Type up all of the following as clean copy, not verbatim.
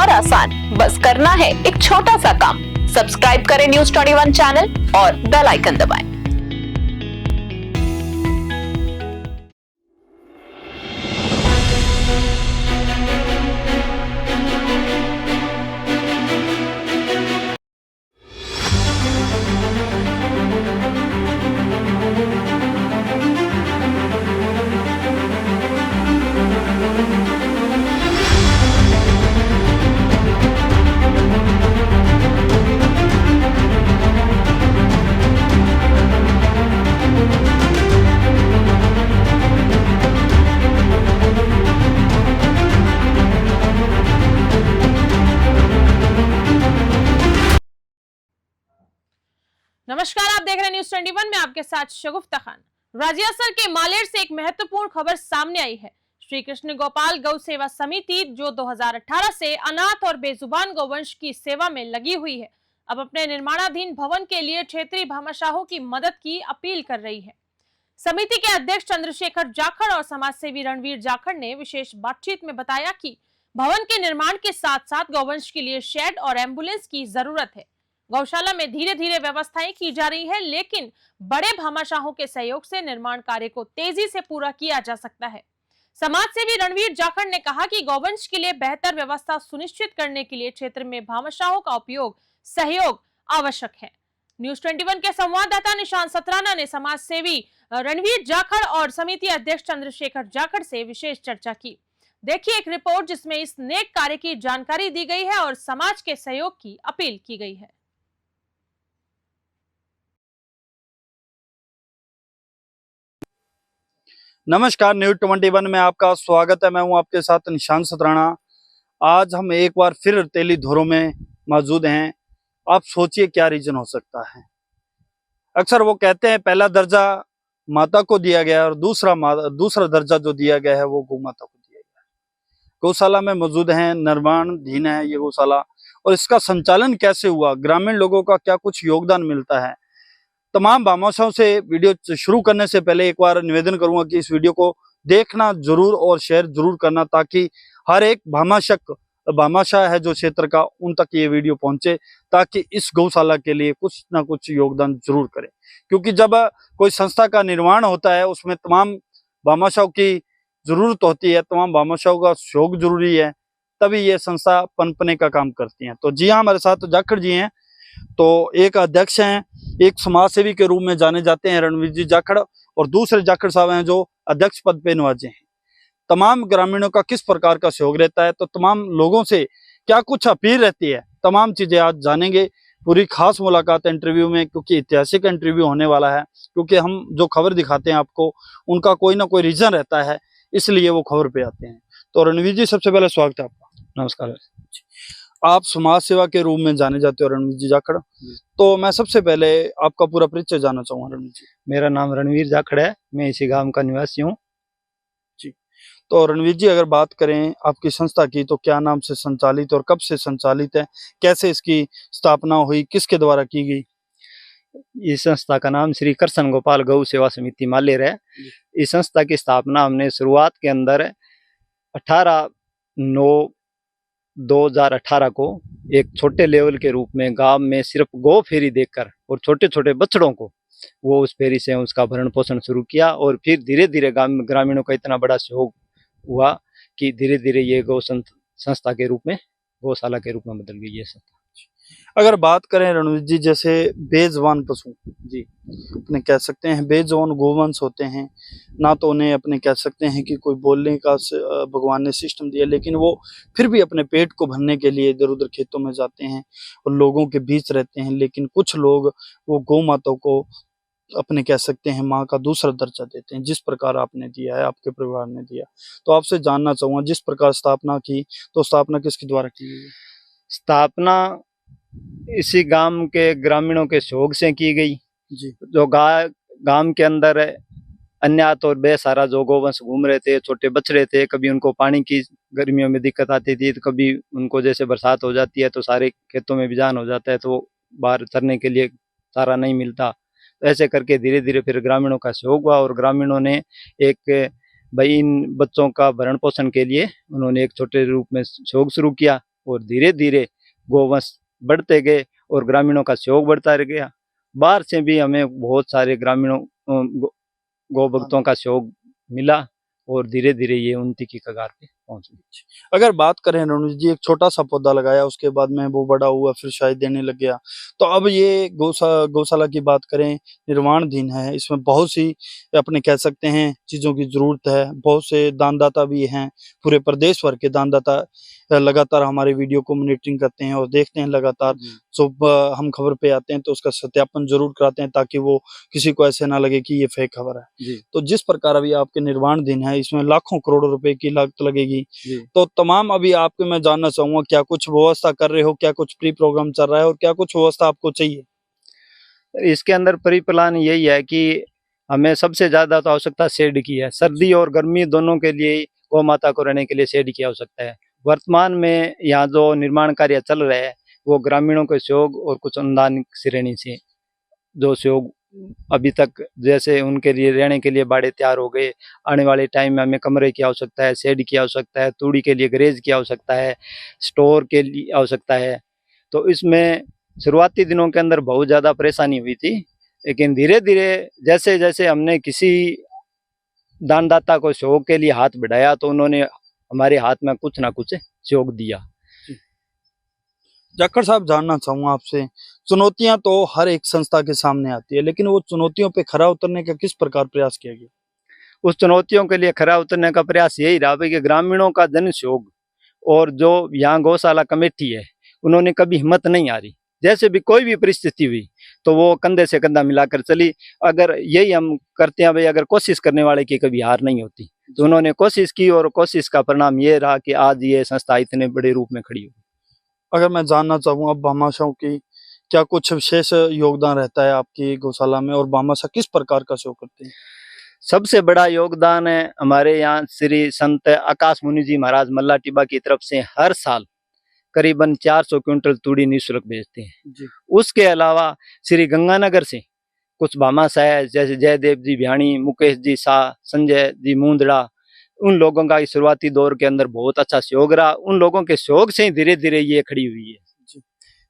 और आसान। बस करना है एक छोटा सा काम। सब्सक्राइब करें News21 चैनल और बेल आइकन दबाएं। नमस्कार, आप देख रहे हैं News21 में आपके साथ शगुफ्ता खान। राजियासर के मालेर से एक महत्वपूर्ण खबर सामने आई है। श्री कृष्ण गोपाल गौ सेवा समिति जो 2018 से अनाथ और बेजुबान गौवंश की सेवा में लगी हुई है, अब अपने निर्माणाधीन भवन के लिए क्षेत्रीय भामाशाहों की मदद की अपील कर रही है। समिति के अध्यक्ष चंद्रशेखर जाखड़ और समाजसेवी रणवीर जाखड़ ने विशेष बातचीत में बताया कि भवन के निर्माण के साथ साथ गौवंश के लिए शेड और एम्बुलेंस की जरूरत है। गौशाला में धीरे धीरे व्यवस्थाएं की जा रही है, लेकिन बड़े भामाशाहों के सहयोग से निर्माण कार्य को तेजी से पूरा किया जा सकता है। समाजसेवी रणवीर जाखड़ ने कहा कि गौवंश के लिए बेहतर व्यवस्था सुनिश्चित करने के लिए क्षेत्र में भामाशाहों का उपयोग सहयोग आवश्यक है। News21 के संवाददाता निशांत सतराना ने समाजसेवी रणवीर जाखड़ और समिति अध्यक्ष चंद्रशेखर जाखड़ से विशेष चर्चा की। देखिए एक रिपोर्ट जिसमें इस नेक कार्य की जानकारी दी गई है और समाज के सहयोग की अपील की गई है। नमस्कार, News21 में आपका स्वागत है। मैं हूं आपके साथ निशांत सतराना। आज हम एक बार फिर तेली धोरों में मौजूद हैं। आप सोचिए क्या रीजन हो सकता है। अक्सर वो कहते हैं पहला दर्जा माता को दिया गया और दूसरा दर्जा जो दिया गया है वो गौ माता को दिया गया है। गौशाला में मौजूद हैं, निर्माणाधीन है ये गौशाला, और इसका संचालन कैसे हुआ, ग्रामीण लोगों का क्या कुछ योगदान मिलता है। तमाम भामाशाहों से वीडियो शुरू करने से पहले एक बार निवेदन करूंगा कि इस वीडियो को देखना जरूर और शेयर जरूर करना, ताकि हर एक भामाशाह है जो क्षेत्र का, उन तक ये वीडियो पहुंचे, ताकि इस गौशाला के लिए कुछ ना कुछ योगदान जरूर करें। क्योंकि जब कोई संस्था का निर्माण होता है उसमें तमाम भामाशाहों की जरूरत होती है, तमाम भामाशाहों का सहयोग जरूरी है, तभी ये संस्था पनपने का काम करती है। तो जी हाँ, हमारे साथ जाखड़ जी हैं, तो एक अध्यक्ष हैं, एक समाज सेवी के रूप में जाने जाते हैं रणवीर जी जाखड़, और दूसरे जाखड़ साहब हैं जो अध्यक्ष पद पे नवाजे हैं। तमाम ग्रामीणों का किस प्रकार का सहयोग रहता है, तो तमाम लोगों से क्या कुछ अपील रहती है, तमाम चीजें आज जानेंगे पूरी खास मुलाकात इंटरव्यू में, क्योंकि ऐतिहासिक इंटरव्यू होने वाला है। क्योंकि हम जो खबर दिखाते हैं आपको, उनका कोई ना कोई रीजन रहता है, इसलिए वो खबर पे आते हैं। तो रणवीर जी, सबसे पहले स्वागत है आपका। नमस्कार। आप समाज सेवा के रूप में जाने जाते हो रणवीर जी जाखड़, तो मैं सबसे पहले आपका पूरा परिचय जानना चाहूंगा रणवीर जी। मेरा नाम रणवीर जाखड़ है, मैं इसी गांव का निवासी हूँ जी। तो रणवीर जी, अगर बात करें आपकी संस्था की, तो क्या नाम से संचालित और कब से संचालित है, कैसे इसकी स्थापना हुई, किसके द्वारा की गई? इस संस्था का नाम श्री कृष्ण गोपाल गौ सेवा समिति मालेर है। इस संस्था की स्थापना हमने शुरुआत के अंदर 18/9/2018 को एक छोटे लेवल के रूप में गांव में सिर्फ गौ फेरी देखकर और छोटे छोटे बछड़ों को वो उस फेरी से उसका भरण पोषण शुरू किया, और फिर धीरे धीरे ग्रामीणों का इतना बड़ा सहयोग हुआ कि धीरे धीरे ये गौ संस्था के रूप में, गौशाला के रूप में बदल गई है संस्था। अगर बात करें रणवीर जी, जैसे बेजवान पशु जी अपने कह सकते हैं, बेजवान गोवंश होते हैं ना, तो उन्हें अपने कह सकते हैं कि कोई बोलने का भगवान ने सिस्टम दिया, लेकिन वो फिर भी अपने पेट को भरने के लिए इधर उधर खेतों में जाते हैं और लोगों के बीच रहते हैं। लेकिन कुछ लोग वो गौ माता को अपने कह सकते हैं माँ का दूसरा दर्जा देते हैं, जिस प्रकार आपने दिया है, आपके परिवार ने दिया। तो आपसे जानना चाहूंगा, जिस प्रकार स्थापना की, तो स्थापना किसके द्वारा की गई? स्थापना इसी गांव के ग्रामीणों के सहयोग से की गई जी। जो गांव के अंदर अन्यात और बेसहारा जो गोवंश घूम रहे थे, छोटे बछड़े थे, कभी उनको पानी की गर्मियों में दिक्कत आती थी, तो कभी उनको जैसे बरसात हो जाती है तो सारे खेतों में बिजान हो जाता है, तो बाहर चरने के लिए चारा नहीं मिलता। तो ऐसे करके धीरे धीरे फिर ग्रामीणों का सहयोग हुआ, और ग्रामीणों ने एक भाई इन बच्चों का भरण पोषण के लिए उन्होंने एक छोटे रूप में सहयोग शुरू किया। और धीरे धीरे गोवंश बढ़ते गए और ग्रामीणों का सहयोग बढ़ता रह गया। बाहर से भी हमें बहुत सारे ग्रामीणों गौ भक्तों का सहयोग मिला और धीरे धीरे ये उन्नति की कगार पे पहुंच गई। अगर बात करें रनुज जी, एक छोटा सा पौधा लगाया, उसके बाद में वो बड़ा हुआ, फिर शायद देने लग गया, तो अब ये गौशाला की बात करें, निर्माणाधीन है, इसमें बहुत सी अपने कह सकते हैं चीजों की जरूरत है। बहुत से दानदाता भी हैं, पूरे प्रदेश भर के दानदाता लगातार हमारे वीडियो को मॉनिटरिंग करते हैं और देखते हैं लगातार। सुबह हम खबर पे आते हैं तो उसका सत्यापन जरूर कराते हैं, ताकि वो किसी को ऐसे ना लगे कि ये फेक खबर है। तो जिस प्रकार अभी आपके निर्माणाधीन है, इसमें लाखों करोड़ों रुपए की लागत लगेगी, तो तमाम अभी आपके मैं जानना चाहूंगा, क्या कुछ व्यवस्था कर रहे हो, क्या कुछ प्री प्रोग्राम चल रहा है और क्या कुछ व्यवस्था आपको चाहिए? इसके अंदर प्री प्लान यही है कि हमें सबसे ज्यादा तो आवश्यकता शेड की है। सर्दी और गर्मी दोनों के लिए गौ माता को रहने के लिए शेड की आवश्यकता है। वर्तमान में यहाँ जो निर्माण कार्य चल रहा है वो ग्रामीणों के सहयोग और कुछ अनुदान श्रेणी से जो सहयोग अभी तक, जैसे उनके लिए रहने के लिए बाड़े तैयार हो गए। आने वाले टाइम में हमें कमरे की आवश्यकता है, शेड की आवश्यकता है, तूड़ी के लिए गैरेज की आवश्यकता है, स्टोर के लिए आवश्यकता है। तो इसमें शुरुआती दिनों के अंदर बहुत ज़्यादा परेशानी हुई थी, लेकिन धीरे धीरे जैसे जैसे हमने किसी दानदाता को सहयोग के लिए हाथ बढ़ाया तो उन्होंने हमारे हाथ में कुछ ना कुछ सहयोग दिया। जाखड़ साहब, जानना चाहूंगा आपसे, चुनौतियां तो हर एक संस्था के सामने आती है, लेकिन वो चुनौतियों पे खरा उतरने का किस प्रकार प्रयास किया गया? उस चुनौतियों के लिए खरा उतरने का प्रयास यही रहा कि ग्रामीणों का जन सहयोग और जो यहाँ गौशाला कमेटी है उन्होंने कभी हिम्मत नहीं हारी। जैसे भी कोई भी परिस्थिति हुई तो वो कंधे से कंधा मिलाकर चली। अगर यही हम करते हैं भाई, अगर कोशिश करने वाले की कभी हार नहीं होती, तो उन्होंने कोशिश की और कोशिश का परिणाम ये रहा कि आज ये संस्था इतने बड़े रूप में खड़ी हुई। अगर मैं जानना चाहूँ अब भामाशाहों की क्या कुछ विशेष योगदान रहता है आपकी गौशाला में, और भामाशाह किस प्रकार का सहयोग करते हैं? सबसे बड़ा योगदान है हमारे यहाँ श्री संत आकाश मुनि जी महाराज मल्ला टिब्बा की तरफ से हर साल करीबन 400 क्विंटल तूड़ी निःशुल्क भेजते हैं जी। उसके अलावा श्री गंगानगर से कुछ भामाशाह जैसे जयदेव जी भियाणी, मुकेश जी शाह, संजय जी मुंदड़ा, उन लोगों का शुरुआती दौर के अंदर बहुत अच्छा सहयोग रहा। उन लोगों के सहयोग से ही धीरे धीरे ये खड़ी हुई है।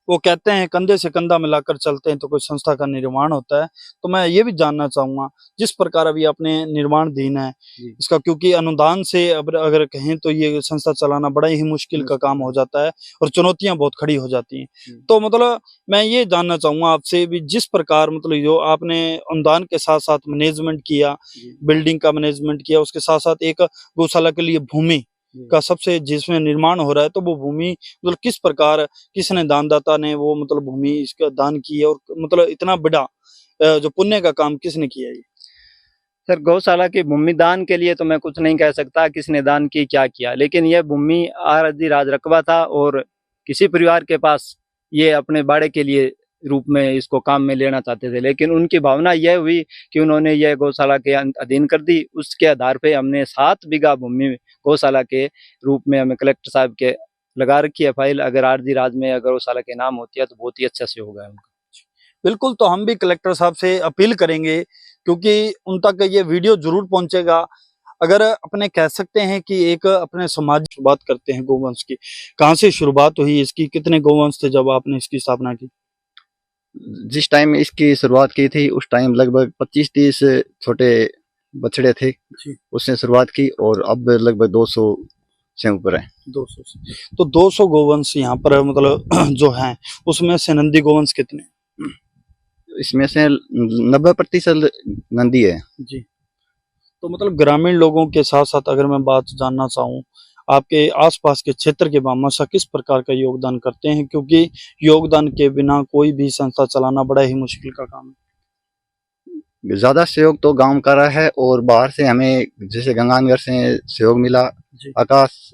वो कहते हैं कंधे से कंधा मिलाकर चलते हैं तो कोई संस्था का निर्माण होता है। तो मैं ये भी जानना चाहूंगा, जिस प्रकार अभी अपने निर्माणाधीन है इसका, क्योंकि अनुदान से अगर कहें तो ये संस्था चलाना बड़ा ही मुश्किल का काम हो जाता है और चुनौतियां बहुत खड़ी हो जाती हैं। तो मतलब मैं ये जानना चाहूंगा आपसे भी, जिस प्रकार मतलब जो आपने अनुदान के साथ साथ मैनेजमेंट किया, बिल्डिंग का मैनेजमेंट किया, उसके साथ साथ एक गौशाला के लिए भूमि का सबसे जिसमें निर्माण हो रहा है, तो वो भूमि मतलब किस प्रकार किसने दानदाता ने वो मतलब भूमि इसका दान की है, और मतलब इतना बड़ा जो पुण्य का काम किसने किया है? सर, गौशाला की भूमि दान के लिए तो मैं कुछ नहीं कह सकता किसने दान की क्या किया, लेकिन यह भूमि आरजी राज रकबा था और किसी परिवार के पास ये अपने बाड़े के लिए रूप में इसको काम में लेना चाहते थे, लेकिन उनकी भावना यह हुई कि उन्होंने यह गौशाला के अधीन कर दी। उसके आधार पे हमने 7 बीघा भूमि गौशाला के रूप में हमें कलेक्टर साहब के लगा रखी है फाइल। अगर आरजी राज में अगर गौशाला के नाम होती है तो बहुत ही अच्छा से होगा उनका। बिल्कुल, तो हम भी कलेक्टर साहब से अपील करेंगे, क्योंकि उन तक ये वीडियो जरूर पहुंचेगा। अगर अपने कह सकते हैं कि एक अपने समाज की बात करते हैं गोवंश की, कहाँ से शुरुआत हुई इसकी, कितने गोवंश थे जब आपने इसकी स्थापना की? जिस टाइम इसकी शुरुआत की थी उस टाइम लगभग 25-30 छोटे बछड़े थे, उसने शुरुआत की, और अब लगभग 200 से ऊपर है। 200 से तो 200 गोवंश यहाँ पर मतलब जो हैं, उसमें से नंदी गोवंश कितने? इसमें से 90% नंदी है जी। तो मतलब ग्रामीण लोगों के साथ साथ अगर मैं बात जानना चाहूँ, आपके आसपास के क्षेत्र के भामाशाह किस प्रकार का योगदान करते हैं, क्योंकि योगदान के बिना कोई भी संस्था चलाना बड़ा ही मुश्किल का काम है। ज्यादा सहयोग तो गांव का रहा है, और बाहर से हमें जैसे गंगानगर से सहयोग मिला, आकाश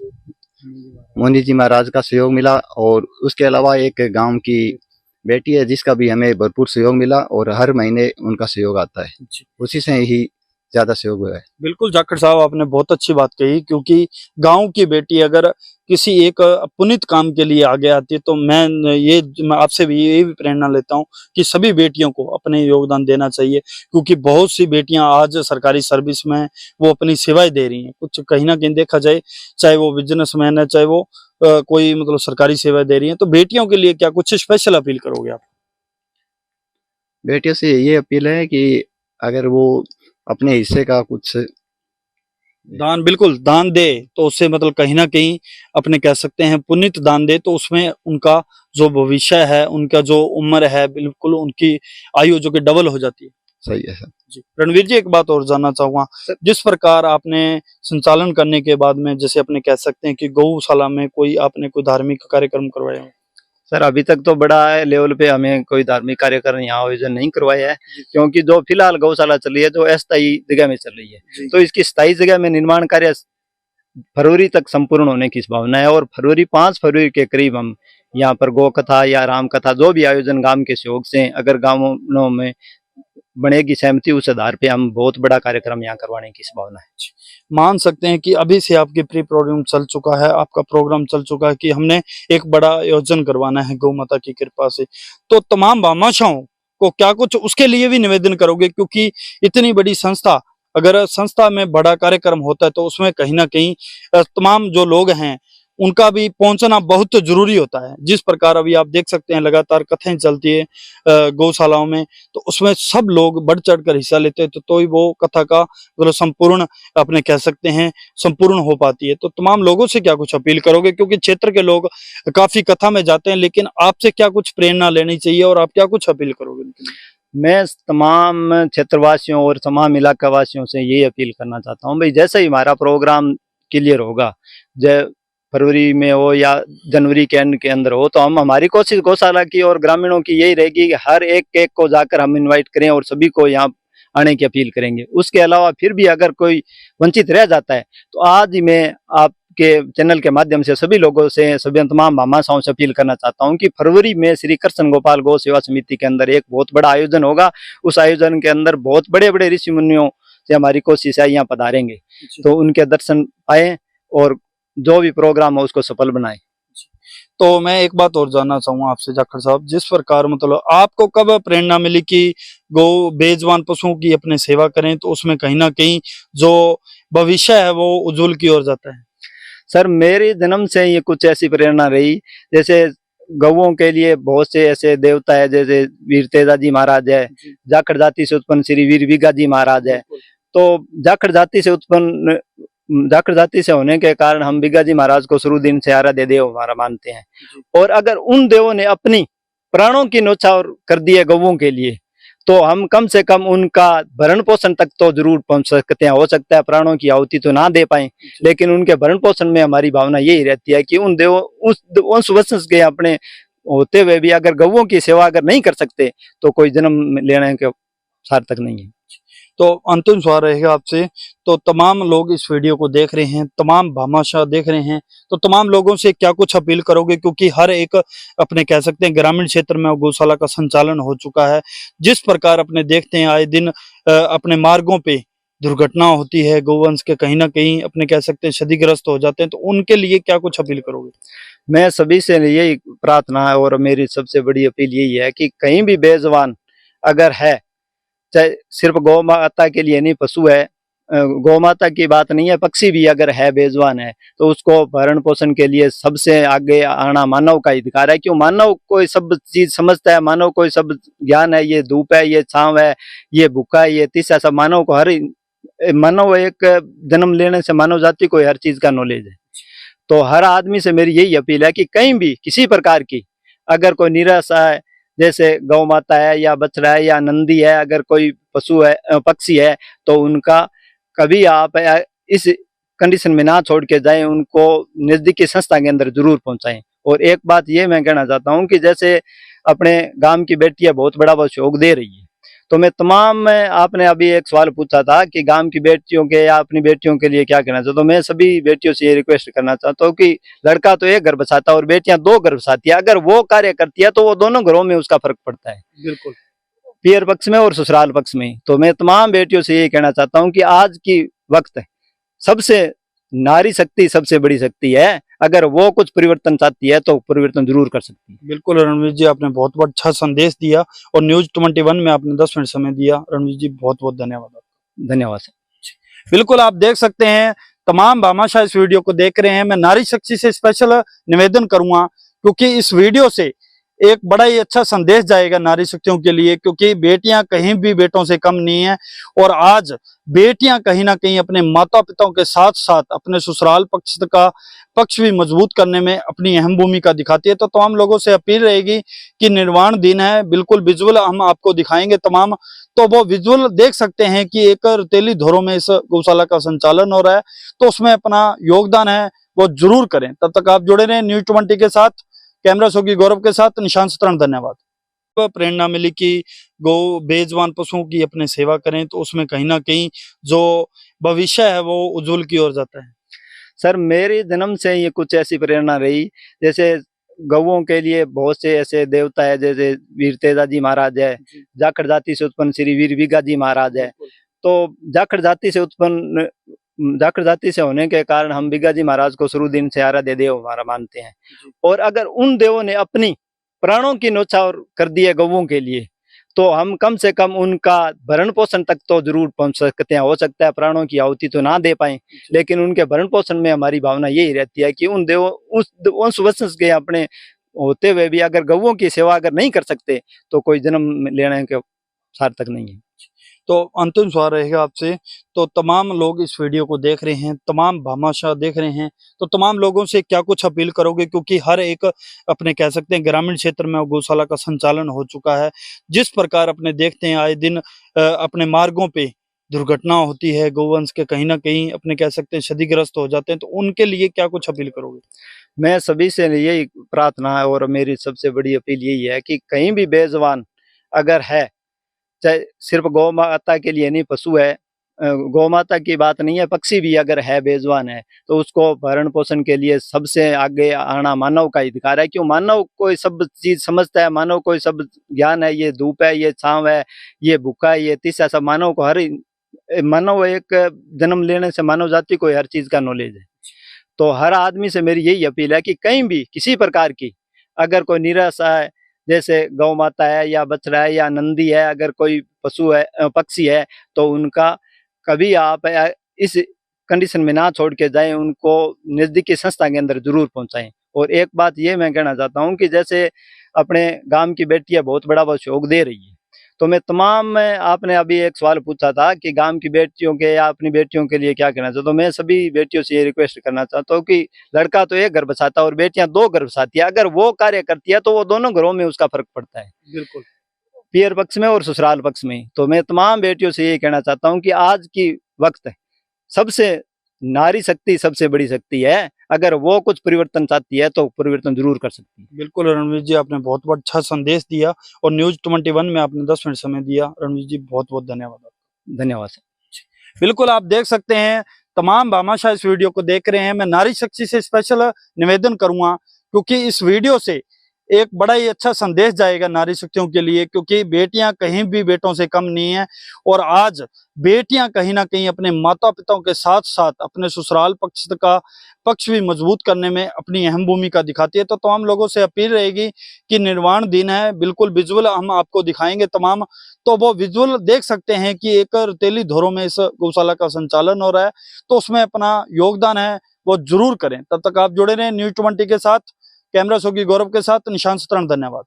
मुनि जी महाराज का सहयोग मिला, और उसके अलावा एक गांव की बेटी है जिसका भी हमें भरपूर सहयोग मिला, और हर महीने उनका सहयोग आता है, उसी से ही ज्यादा सहयोग हुआ है। बिल्कुल जाखड़ साहब, आपने बहुत अच्छी बात कही, क्योंकि गांव की बेटी अगर किसी एक पुनीत काम के लिए आगे आती है तो मैं आपसे भी ये भी प्रेरणा लेता हूं कि सभी बेटियों को अपने योगदान देना चाहिए, क्योंकि बहुत सी बेटियां आज सरकारी सर्विस में वो अपनी सेवाएं दे रही हैं। कुछ कहीं ना कहीं देखा जाए, चाहे वो बिजनेसमैन है, चाहे वो कोई मतलब सरकारी सेवाएं दे रही हैं, तो बेटियों के लिए क्या कुछ स्पेशल अपील करोगे आप? बेटियों से ये अपील है कि अगर वो अपने हिस्से का कुछ दान, बिल्कुल दान दे तो उससे मतलब कहीं ना कहीं अपने कह सकते हैं पुण्य दान दे, तो उसमें उनका जो भविष्य है, उनका जो उम्र है, बिल्कुल उनकी आयु जो कि डबल हो जाती है। सही है सर। जी रणवीर जी, एक बात और जानना चाहूंगा, जिस प्रकार आपने संचालन करने के बाद में, जैसे अपने कह सकते हैं कि गौशाला में कोई आपने कोई धार्मिक कार्यक्रम करवाया हो? सर अभी तक तो बड़ा लेवल पे हमें कोई धार्मिक कार्यक्रम यहाँ आयोजन नहीं करवाया है, क्योंकि जो फिलहाल गौशाला चल रही है जो अस्थायी जगह में चल रही है, तो इसकी स्थायी जगह में निर्माण कार्य फरवरी तक संपूर्ण होने की संभावना है। और 5 फरवरी के करीब हम यहाँ पर गौ कथा या राम कथा जो भी आयोजन गांव के सहयोग से अगर गाँवों में बनेगी सहमति, उस आधार पे हम बहुत बड़ा कार्यक्रम यहाँ करवाने की संभावना है। मान सकते हैं कि अभी से आपकी प्री प्रोग्राम चल चुका है, आपका प्रोग्राम चल चुका है कि हमने एक बड़ा आयोजन करवाना है गौ माता की कृपा से, तो तमाम भामाशाओं को क्या कुछ उसके लिए भी निवेदन करोगे? क्योंकि इतनी बड़ी संस्था, अगर संस्था में बड़ा कार्यक्रम होता है तो उसमें कहीं ना कहीं तमाम जो लोग हैं उनका भी पहुंचना बहुत जरूरी होता है। जिस प्रकार अभी आप देख सकते हैं लगातार कथाएं चलती है गौशालाओं में, तो उसमें सब लोग बढ़ चढ़ कर हिस्सा लेते हैं, तो ही वो कथा का मतलब संपूर्ण अपने कह सकते हैं संपूर्ण हो पाती है। तो तमाम लोगों से क्या कुछ अपील करोगे? क्योंकि क्षेत्र के लोग काफी कथा में जाते हैं, लेकिन आपसे क्या कुछ प्रेरणा लेनी चाहिए और आप क्या कुछ अपील करोगे? मैं तमाम क्षेत्रवासियों और तमाम इलाका वासियों से ये अपील करना चाहता हूँ भाई, जैसे ही हमारा प्रोग्राम क्लियर होगा, जब फरवरी में हो या जनवरी के एंड के अंदर हो, तो हम हमारी कोशिश गौशाला की और ग्रामीणों की यही रहेगी कि हर एक को जाकर हम इनवाइट करें और सभी को यहाँ आने की अपील करेंगे। उसके अलावा फिर भी अगर कोई वंचित रह जाता है तो आज ही मैं आपके चैनल के माध्यम से सभी लोगों से, सभी तमाम भामाशाओं से अपील करना चाहता हूं कि फरवरी में श्री कृष्ण गोपाल गौ सेवा समिति के अंदर एक बहुत बड़ा आयोजन होगा। उस आयोजन के अंदर बहुत बड़े बड़े ऋषि मुनियों से हमारी कोशिश है यहाँ पधारेंगे, तो उनके दर्शन पाए और जो भी प्रोग्राम हो उसको सफल बनाए। तो मैं एक बात और जानना चाहूंगा आपसे जाखड़ साहब, जिस प्रकार मतलब आपको कब प्रेरणा मिली कि गौ बेजवान पशुओं की अपने सेवा करें, तो उसमें कहीं ना कहीं जो भविष्य है वो उज्जवल की ओर जाता है? सर मेरे जन्म से ये कुछ ऐसी प्रेरणा रही, जैसे गौओं के लिए बहुत से ऐसे देवता है, जैसे वीर तेजा जी महाराज है, जाखड़ जाति से उत्पन्न श्री वीर बीघा जी महाराज है। तो जाखड़ जाति से उत्पन्न, जाखड़ जाति से होने के कारण हम बीघा जी महाराज को शुरू दिन से आराध्य देव हमारा मानते हैं। और अगर उन देवों ने अपनी प्राणों की न्यौछावर कर दी है गौओं के लिए, तो हम कम से कम उनका भरण पोषण तक तो जरूर पहुंच सकते हैं। हो सकता है प्राणों की आहुति तो ना दे पाए, लेकिन उनके भरण पोषण में हमारी भावना यही रहती है कि उन देवों उस वंश के अपने होते हुए भी अगर गौओं की सेवा अगर नहीं कर सकते तो कोई जन्म लेने के सार्थक नहीं है। तो अंतिम सवाल रहेगा आपसे, तो तमाम लोग इस वीडियो को देख रहे हैं, तमाम भामाशाह देख रहे हैं, तो तमाम लोगों से क्या कुछ अपील करोगे? क्योंकि हर एक अपने कह सकते हैं ग्रामीण क्षेत्र में गौशाला का संचालन हो चुका है। जिस प्रकार अपने देखते हैं आए दिन अपने मार्गों पे दुर्घटना होती है, गौवंश के कहीं ना कहीं अपने कह सकते हैं क्षतिग्रस्त हो जाते हैं, तो उनके लिए क्या कुछ अपील करोगे? मैं सभी से यही प्रार्थना है और मेरी सबसे बड़ी अपील यही है कि कहीं भी बेजवान अगर है, चाहे सिर्फ गौ माता के लिए नहीं, पशु है, गौ माता की बात नहीं है, पक्षी भी अगर है बेजवान है, तो उसको भरण पोषण के लिए सबसे आगे आना मानव का अधिकार है। क्यों? मानव कोई सब चीज समझता है, मानव कोई सब ज्ञान है, ये धूप है, ये छांव है, ये भूखा है, ये तीसरा सब मानव को हर मानव एक जन्म लेने से मानव जाति को हर चीज का नॉलेज है। तो हर आदमी से मेरी यही अपील है कि कहीं भी किसी प्रकार की अगर कोई निराशा है, जैसे गौ माता है या बछड़ा है या नंदी है, अगर कोई पशु है, पक्षी है, तो उनका कभी आप इस कंडीशन में ना छोड़ के जाएं, उनको नजदीकी संस्था के अंदर जरूर पहुंचाएं। और एक बात ये मैं कहना चाहता हूं कि जैसे अपने गांव की बेटियां बहुत बड़ा सहयोग दे रही है, तो मैं तमाम, आपने अभी एक सवाल पूछा था कि गांव की बेटियों के या अपनी बेटियों के लिए क्या कहना चाहता हूँ, मैं सभी बेटियों से ये रिक्वेस्ट करना चाहता हूँ कि लड़का तो एक घर बसाता है और बेटियां 2 घर बसाती है, अगर वो कार्य करती है तो वो दोनों घरों में उसका फर्क पड़ता है। बिल्कुल। पियर पक्ष में और ससुराल पक्ष में। तो मैं तमाम बेटियों से ये कहना चाहता हूँ कि आज की वक्त सबसे नारी शक्ति सबसे बड़ी शक्ति है। अगर वो कुछ परिवर्तन चाहती है तो परिवर्तन जरूर कर सकती है। बिल्कुल रणवीर जी, आपने बहुत बहुत अच्छा संदेश दिया और न्यूज 21 में आपने 10 मिनट समय दिया। रणवीर जी बहुत बहुत धन्यवाद। धन्यवाद सर। बिल्कुल आप देख सकते हैं, तमाम भामाशाह इस वीडियो को देख रहे हैं। मैं नारी शक्ति से स्पेशल निवेदन करूंगा क्योंकि इस वीडियो से एक बड़ा ही अच्छा संदेश जाएगा नारी शक्तियों के लिए, क्योंकि बेटियां कहीं भी बेटों से कम नहीं है और आज बेटियां कहीं ना कहीं अपने माता पिताओं के साथ साथ अपने ससुराल पक्ष का पक्ष भी मजबूत करने में अपनी अहम भूमिका दिखाती है। तो तमाम लोगों से अपील रहेगी कि निर्वाण दिन है, बिल्कुल विजुअल हम आपको दिखाएंगे तमाम, तो वो विजुअल देख सकते हैं कि एक रेतीली धोरों में इस गौशाला का संचालन हो रहा है, तो उसमें अपना योगदान है वो जरूर करें। तब तक आप जुड़े रहें न्यूज 20 के साथ। कैमरा सोगी गौरव के साथ निशांत सतरण, धन्यवाद। प्रेरणा मिली कि गौ बेजवान पशुओं की अपने सेवा करें तो उसमें कहीं ना कहीं जो भविष्य है वो उज्जवल की ओर जाता है। सर मेरे जन्म से ये कुछ ऐसी प्रेरणा रही, जैसे गौओं के लिए बहुत से ऐसे देवता है, जैसे वीर तेजाजी महाराज है, जाखड़ जाति से उत्पन्न श्री वीर बीगा जी महाराज है। तो जाखड़ जाति से उत्पन्न जाखड़ जाति से होने के कारण हम बीगा जी महाराज को शुरू दिन से आराध्य देव हमारा मानते हैं। और अगर उन देवों ने अपनी प्राणों की न्यौछावर कर दी है गौओं के लिए, तो हम कम से कम उनका भरण पोषण तक तो जरूर पहुंच सकते हैं। हो सकता है प्राणों की आहुति तो ना दे पाए, लेकिन उनके भरण पोषण में हमारी भावना यही रहती है कि उन देवों उस वंश के अपने होते हुए भी अगर गौओं की सेवा अगर नहीं कर सकते तो कोई जन्म लेने के सार्थक नहीं है। तो अंतिम सवाल रहेगा आपसे, तो तमाम लोग इस वीडियो को देख रहे हैं, तमाम भामाशाह देख रहे हैं, तो तमाम लोगों से क्या कुछ अपील करोगे? क्योंकि हर एक अपने कह सकते हैं ग्रामीण क्षेत्र में गौशाला का संचालन हो चुका है। जिस प्रकार अपने देखते हैं आए दिन अपने मार्गों पे दुर्घटना होती है, गौवंश के कहीं ना कहीं अपने कह सकते हैं क्षतिग्रस्त हो जाते हैं, तो उनके लिए क्या कुछ अपील करोगे? मैं सभी से यही प्रार्थना है और मेरी सबसे बड़ी अपील यही है कि कहीं भी बेजवान अगर है, चाहे सिर्फ गौ माता के लिए नहीं, पशु है, गौ माता की बात नहीं है, पक्षी भी अगर है बेजवान है तो उसको भरण पोषण के लिए सबसे आगे आना मानव का अधिकार है। क्यों? मानव कोई सब चीज समझता है, मानव कोई सब ज्ञान है, ये धूप है, ये छांव है, ये भूखा है, ये तीसरा, सब मानव को मानव एक जन्म लेने से मानव जाति को हर चीज का नॉलेज है। तो हर आदमी से मेरी यही अपील है कि कहीं भी किसी प्रकार की अगर कोई निराशा है, जैसे गौ माता है या बछड़ा है या नंदी है, अगर कोई पशु है, पक्षी है, तो उनका कभी आप इस कंडीशन में ना छोड़ के जाएं, उनको नजदीकी संस्था के अंदर जरूर पहुंचाएं। और एक बात ये मैं कहना चाहता हूं कि जैसे अपने गांव की बेटियां बहुत बड़ा सहयोग दे रही है, तो मैं तमाम आपने अभी एक सवाल पूछा था कि गांव की बेटियों के या अपनी बेटियों के लिए क्या कहना चाहता हूँ। मैं सभी बेटियों से ये रिक्वेस्ट करना चाहता हूँ कि लड़का तो एक घर बसाता है और बेटियां दो घर बसाती है। अगर वो कार्य करती है तो वो दोनों घरों में उसका फर्क पड़ता है, बिल्कुल पियर पक्ष में और ससुराल पक्ष में। तो मैं तमाम बेटियों से ये कहना चाहता हूँ कि आज की वक्त सबसे नारी शक्ति सबसे बड़ी शक्ति है। अगर वो कुछ परिवर्तन चाहती है तो परिवर्तन जरूर कर सकती है। बिल्कुल रणवीर जी, आपने बहुत बहुत अच्छा संदेश दिया और न्यूज 21 में आपने 10 मिनट समय दिया। रणवीर जी बहुत बहुत धन्यवाद। धन्यवाद सर। बिल्कुल आप देख सकते हैं, तमाम भामाशाह इस वीडियो को देख रहे हैं। मैं नारी शक्ति से स्पेशल निवेदन करूंगा क्योंकि इस वीडियो से एक बड़ा ही अच्छा संदेश जाएगा नारी शक्तियों के लिए, क्योंकि बेटियां कहीं भी बेटों से कम नहीं है और आज बेटियां कहीं ना कहीं अपने माता पिताओं के साथ साथ अपने ससुराल पक्ष का पक्ष भी मजबूत करने में अपनी अहम भूमिका दिखाती है। तो तमाम लोगों से अपील रहेगी कि निर्वाण दिन है, बिल्कुल विजुअल हम आपको दिखाएंगे तमाम, तो वो विजुअल देख सकते हैं कि एक रेतीली धोरों में इस गौशाला का संचालन हो रहा है, तो उसमें अपना योगदान है वो जरूर करें। तब तक आप जुड़े रहें न्यूज 20 के साथ। कैमरा सोगी गौरव के साथ निशांत सतरण, धन्यवाद।